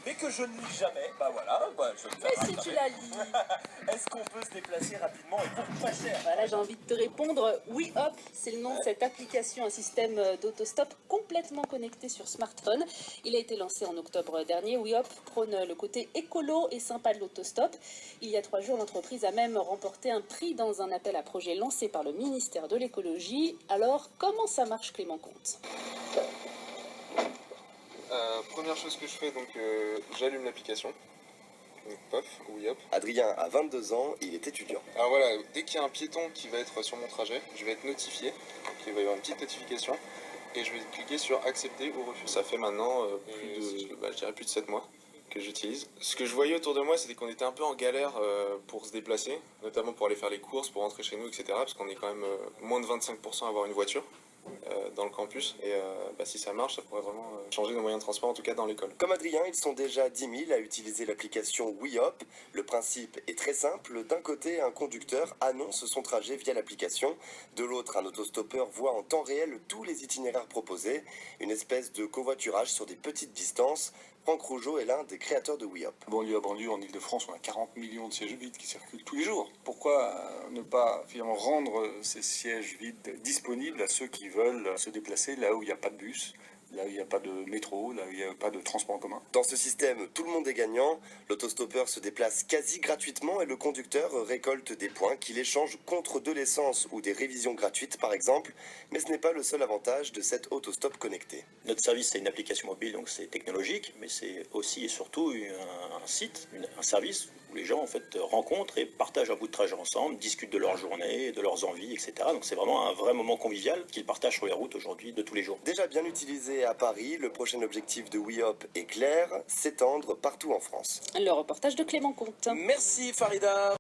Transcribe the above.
mais que je ne lis jamais. Bah voilà, je le Mais si tu la lis. Est-ce qu'on peut se déplacer rapidement et pour pas cher? Voilà, j'ai envie de te répondre. Oui Hop, c'est le nom de cette application, un système d'autostop complètement connecté sur smartphone. Il a été lancé en octobre dernier. Oui Hop prône le côté écolo et sympa de l'autostop. Il y a 3 jours, l'entreprise a même remporté un prix dans un appel à projet lancé par le ministère de l'écologie. Alors, comment ça marche, Clément Comte? Première chose que je fais, donc j'allume l'application. Donc pof, oui hop. Adrien a 22 ans, il est étudiant. Alors voilà, dès qu'il y a un piéton qui va être sur mon trajet, je vais être notifié. Donc il va y avoir une petite notification. Et je vais cliquer sur accepter ou refuser. Ça fait maintenant je dirais plus de 7 mois que j'utilise. Ce que je voyais autour de moi, c'était qu'on était un peu en galère pour se déplacer, notamment pour aller faire les courses, pour rentrer chez nous, etc. Parce qu'on est quand même moins de 25% à avoir une voiture dans le campus. Et si ça marche, ça pourrait vraiment changer nos moyens de transport, en tout cas dans l'école. Comme Adrien, ils sont déjà 10 000 à utiliser l'application Oui Hop. Le principe est très simple. D'un côté, un conducteur annonce son trajet via l'application. De l'autre, un autostoppeur voit en temps réel tous les itinéraires proposés. Une espèce de covoiturage sur des petites distances. Franck Rougeau est l'un des créateurs de Oui Hop. Banlieue à banlieue, en Ile-de-France, on a 40 millions de sièges vides qui circulent tous les jours. Pourquoi ne pas finalement rendre ces sièges vides disponibles à ceux qui veulent se déplacer là où il n'y a pas de bus, là où il n'y a pas de métro, là où il n'y a pas de transport en commun? Dans ce système, tout le monde est gagnant. L'autostoppeur se déplace quasi gratuitement et le conducteur récolte des points qu'il échange contre de l'essence ou des révisions gratuites par exemple. Mais ce n'est pas le seul avantage de cet autostop connecté. Notre service, c'est une application mobile, donc c'est technologique, mais c'est aussi et surtout un site, un service où les gens en fait rencontrent et partagent un bout de trajet ensemble, discutent de leur journée, de leurs envies, etc. Donc c'est vraiment un vrai moment convivial qu'ils partagent sur les routes aujourd'hui de tous les jours. Déjà bien utilisé à Paris, le prochain objectif de Oui Hop est clair, s'étendre partout en France. Le reportage de Clément Comte. Merci Farida.